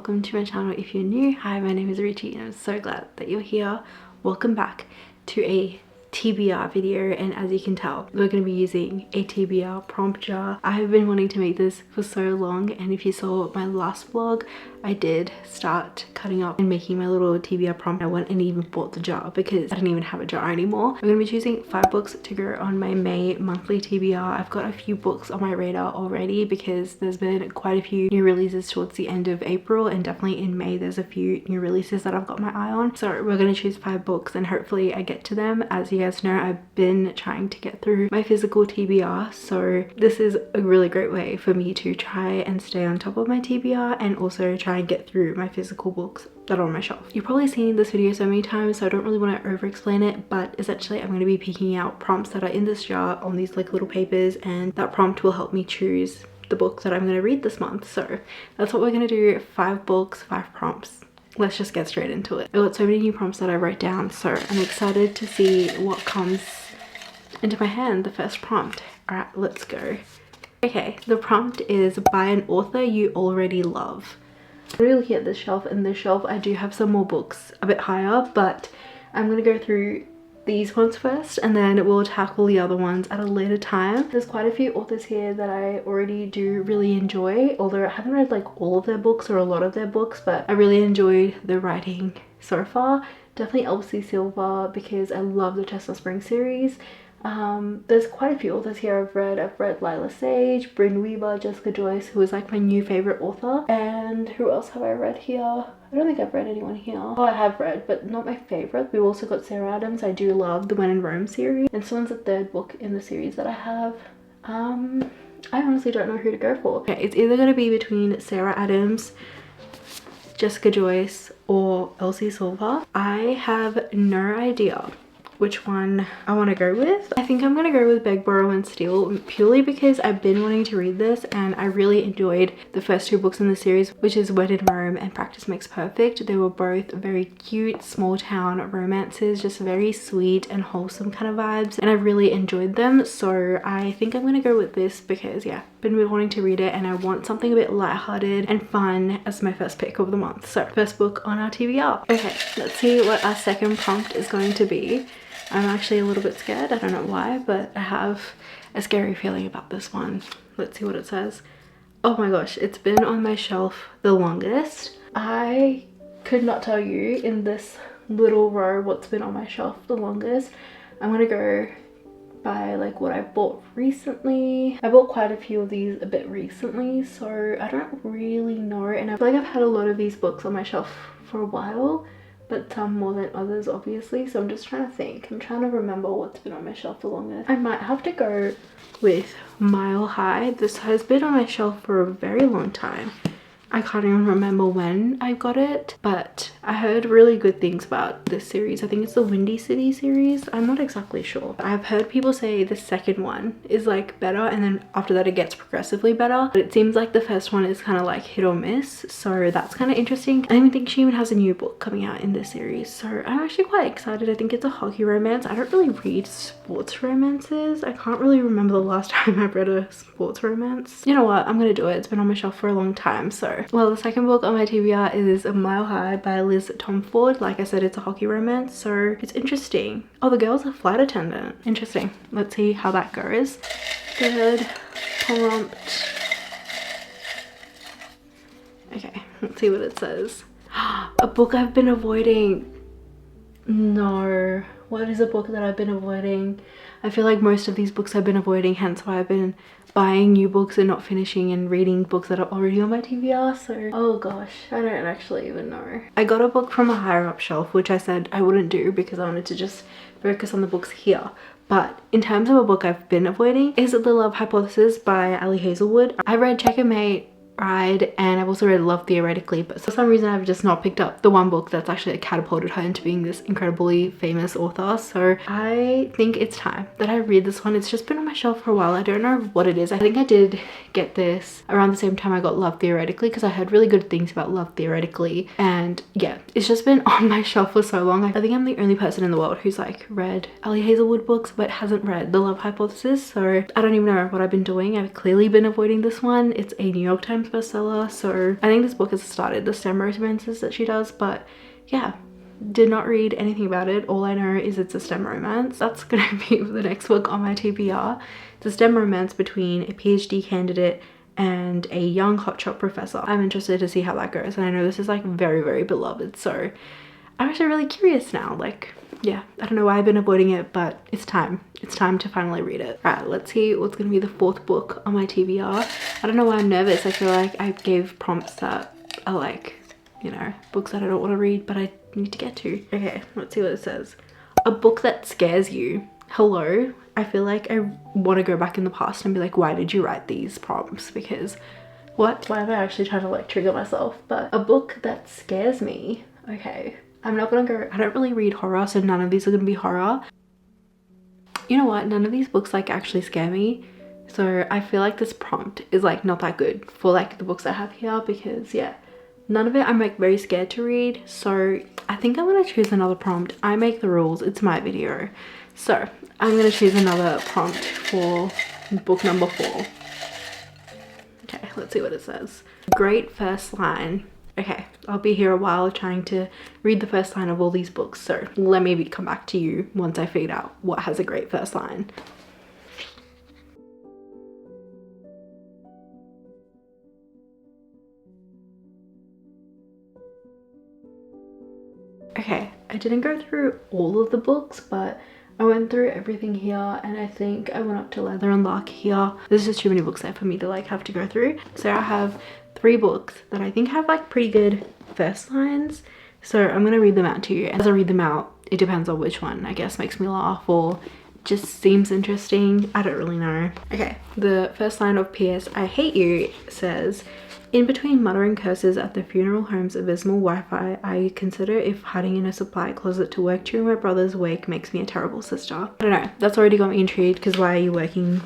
welcome to my channel. If you're new, hi, my name is Richie and I'm so glad that you're here. Welcome back to a TBR video, and as you can tell, we're going to be using a TBR prompt jar. I have been wanting to make this for so long, and if you saw my last vlog, I did start cutting up and making my little TBR prompt. I went and even bought the jar because I didn't even have a jar anymore. I'm going to be choosing 5 books to go on my May monthly TBR. I've got a few books on my radar already because there's been quite a few new releases towards the end of April, and definitely in May there's a few new releases that I've got my eye on. So we're going to choose 5 books and hopefully I get to them. As you guys know, I've been trying to get through my physical TBR, so this is a really great way for me to try and stay on top of my TBR and also try and get through my physical books that are on my shelf. You've probably seen this video so many times, so I don't really want to over explain it, but essentially I'm going to be picking out prompts that are in this jar on these like little papers, and that prompt will help me choose the book that I'm going to read this month. So that's what we're going to do. 5 books, 5 prompts. Let's just get straight into it. I've got so many new prompts that I wrote down, so I'm excited to see what comes into my hand. The first prompt. Alright, let's go. Okay, the prompt is by an author you already love. I'm really looking at this shelf, and this shelf I do have some more books a bit higher, but I'm going to go through these ones first and then we'll tackle the other ones at a later time. There's quite a few authors here that I already do really enjoy, although I haven't read like all of their books or a lot of their books, but I really enjoyed the writing so far. Definitely Elsie Silver because I love the Chestnut Spring series. There's quite a few authors here I've read Lila Sage, Bryn Weaver, Jessica Joyce, who is like my new favorite author. And who else have I read here? I don't think I've read anyone here. Oh, I have read, but not my favorite. We've also got Sarah Adams. I do love the When in Rome series, and this one's the 3rd book in the series that I have. I honestly don't know who to go for. Okay, it's either going to be between Sarah Adams, Jessica Joyce, or Elsie Silver. I have no idea which one I want to go with. I think I'm going to go with Beg, Borrow and Steal, purely because I've been wanting to read this and I really enjoyed the first 2 books in the series, which is When in Rome and Practice Makes Perfect. They were both very cute small town romances, just very sweet and wholesome kind of vibes, and I really enjoyed them. So I think I'm going to go with this because yeah, been wanting to read it and I want something a bit lighthearted and fun as my first pick of the month. So first book on our TBR. Okay, let's see what our second prompt is going to be. I'm actually a little bit scared. I don't know why, but I have a scary feeling about this one. Let's see what it says. Oh my gosh, it's been on my shelf the longest. I could not tell you in this little row what's been on my shelf the longest. I'm gonna go by like what I bought recently. I bought quite a few of these a bit recently, so I don't really know, and I feel like I've had a lot of these books on my shelf for a while, but some more than others obviously, so I'm just trying to think. I'm trying to remember what's been on my shelf the longest. I might have to go with Mile High. This has been on my shelf for a very long time. I can't even remember when I got it, but I heard really good things about this series. I think it's the Windy City series. I'm not exactly sure. I've heard people say the second one is like better, and then after that it gets progressively better, but it seems like the first one is kind of like hit or miss, so that's kind of interesting. I even think she even has a new book coming out in this series, so I'm actually quite excited. I think it's a hockey romance. I don't really read sports romances. I can't really remember the last time I've read a sports romance. You know what, I'm gonna do it. It's been on my shelf for a long time. So well, the second book on my TBR is A Mile High by Liz Tomford. Like I said, it's a hockey romance, so it's interesting. Oh, the girl's a flight attendant. Interesting. Let's see how that goes. Third prompt. Okay, let's see what it says. A book I've been avoiding. No. What is a book that I've been avoiding? I feel like most of these books I've been avoiding, hence why I've been buying new books and not finishing and reading books that are already on my TBR. So oh gosh, I don't actually even know. I got a book from a higher up shelf, which I said I wouldn't do because I wanted to just focus on the books here. But in terms of a book I've been avoiding, is The Love Hypothesis by Ali Hazelwood. I read Checkmate, Ride, and I've also read Love Theoretically, but for some reason I've just not picked up the one book that's actually catapulted her into being this incredibly famous author. So I think it's time that I read this one. It's just been on my shelf for a while. I don't know what it is. I think I did get this around the same time I got Love Theoretically because I heard really good things about Love Theoretically, and yeah, it's just been on my shelf for so long. I think I'm the only person in the world who's like read Ali Hazelwood books but hasn't read The Love Hypothesis, so I don't even know what I've been doing. I've clearly been avoiding this one. It's a New York Times Times bestseller, so I think this book has started the STEM romances that she does, but yeah, did not read anything about it. All I know is it's a STEM romance. That's gonna be the next book on my TBR. It's a STEM romance between a PhD candidate and a young hotshot professor. I'm interested to see how that goes, and I know this is like very, very beloved, so I'm actually really curious now. Like, yeah, I don't know why I've been avoiding it, but it's time to finally read it. All right, let's see what's gonna be the 4th book on my TBR. I don't know why I'm nervous. I feel like I gave prompts that are like, you know, books that I don't want to read but I need to get to. Okay, let's see what it says. A book that scares you. Hello. I feel like I want to go back in the past and be like, why did you write these prompts? Because why am I actually trying to like trigger myself? But a book that scares me. Okay, I'm not gonna go, I don't really read horror, so none of these are gonna be horror. You know what, none of these books like actually scare me, so I feel like this prompt is like not that good for like the books I have here, because yeah, none of it I'm like very scared to read. So I think I'm gonna choose another prompt. I make the rules, it's my video, so I'm gonna choose another prompt for book number 4. Okay, let's see what it says. Great first line. Okay, I'll be here a while trying to read the first line of all these books, so let me come back to you once I figured out what has a great first line. Okay, I didn't go through all of the books, but I went through everything here, and I think I went up to Leather and Luck here. There's just too many books there for me to like have to go through. So I have 3 books that I think have like pretty good first lines, so I'm gonna read them out to you. As I read them out, it depends on which one I guess makes me laugh or just seems interesting. I don't really know. Okay, the first line of P.S. I Hate You says, in between muttering curses at the funeral home's abysmal Wi-Fi, I consider if hiding in a supply closet to work during my brother's wake makes me a terrible sister. I don't know, that's already got me intrigued, because why are you working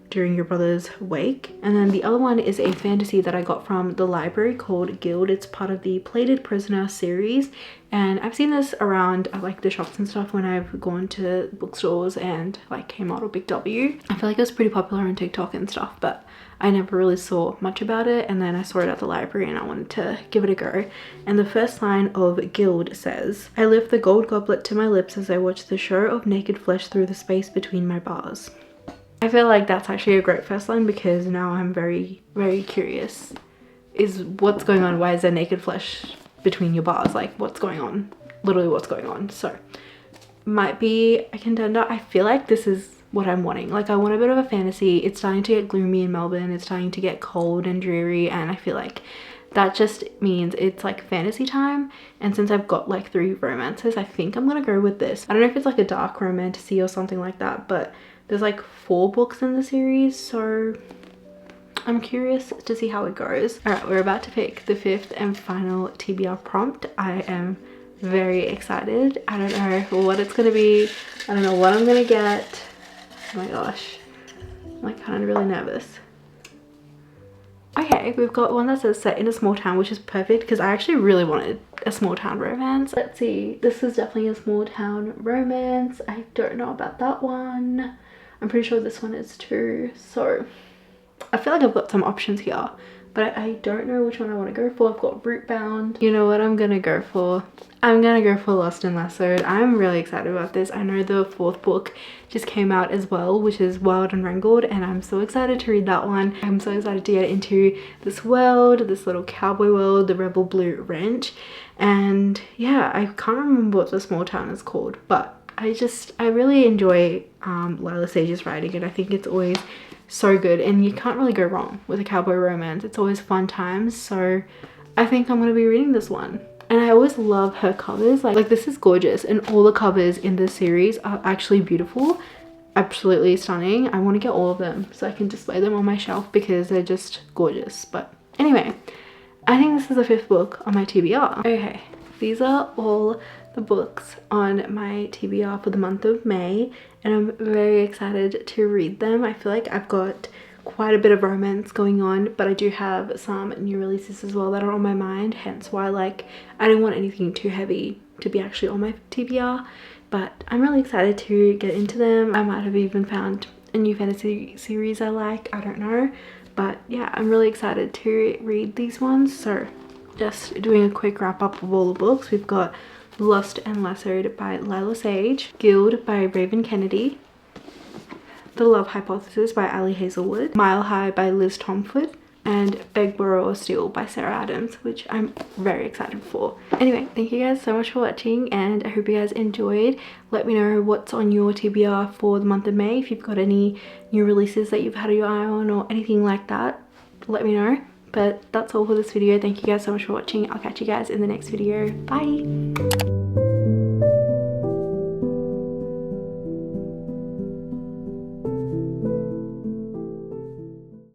during your brother's wake? And then the other one is a fantasy that I got from the library called Guild. It's part of the Plated Prisoner series, and I've seen this around at like the shops and stuff when I've gone to bookstores and like Kmart or Big W. I feel like it was pretty popular on TikTok and stuff, but I never really saw much about it, and then I saw it at the library and I wanted to give it a go. And the first line of Guild says, I lift the gold goblet to my lips as I watch the show of naked flesh through the space between my bars. I feel like that's actually a great first line, because now I'm very, very curious. Is what's going on? Why is there naked flesh between your bars? Like, what's going on? Literally, what's going on? So, might be a contender. I feel like this is what I'm wanting. Like, I want a bit of a fantasy. It's starting to get gloomy in Melbourne. It's starting to get cold and dreary, and I feel like that just means it's like fantasy time. And since I've got like 3 romances, I think I'm gonna go with this. I don't know if it's like a dark romantasy or something like that, but there's like 4 books in the series, so I'm curious to see how it goes. All right, we're about to pick the 5th and final TBR prompt. I am very excited. I don't know what it's gonna be. I don't know what I'm gonna get. Oh my gosh, I'm like kind of really nervous. Okay, we've got one that says set in a small town, which is perfect because I actually really wanted a small town romance. Let's see, this is definitely a small town romance. I don't know about that one. I'm pretty sure this one is too. So I feel like I've got some options here, but I don't know which one I want to go for. I've got Rootbound. You know what I'm gonna go for? I'm gonna go for Lost and Lassoed. I'm really excited about this. I know the 4th book just came out as well, which is Wild and Wrangled, and I'm so excited to read that one. I'm so excited to get into this world, this little cowboy world, the Rebel Blue Ranch. And yeah, I can't remember what the small town is called, but I really enjoy Lila Sage's writing, and I think it's always so good, and you can't really go wrong with a cowboy romance. It's always fun times, so I think I'm gonna be reading this one. And I always love her covers. Like this is gorgeous, and all the covers in this series are actually beautiful, absolutely stunning. I want to get all of them so I can display them on my shelf because they're just gorgeous. But anyway, I think this is the 5th book on my TBR. Okay, these are all the books on my TBR for the month of May, and I'm very excited to read them. I feel like I've got quite a bit of romance going on, but I do have some new releases as well that are on my mind, hence why like I didn't want anything too heavy to be actually on my TBR. But I'm really excited to get into them. I might have even found a new fantasy series I like, I don't know, But yeah, I'm really excited to read these ones. So just doing a quick wrap up of all the books. We've got Lost and Lassoed by Lila Sage, Guild by Raven Kennedy, The Love Hypothesis by Ali Hazelwood, Mile High by Liz Tomford, and Beg, Borrow or Steal by Sarah Adams, which I'm very excited for. Anyway, thank you guys so much for watching, and I hope you guys enjoyed. Let me know what's on your TBR for the month of May. If you've got any new releases that you've had your eye on or anything like that, let me know. But that's all for this video. Thank you guys so much for watching. I'll catch you guys in the next video. Bye!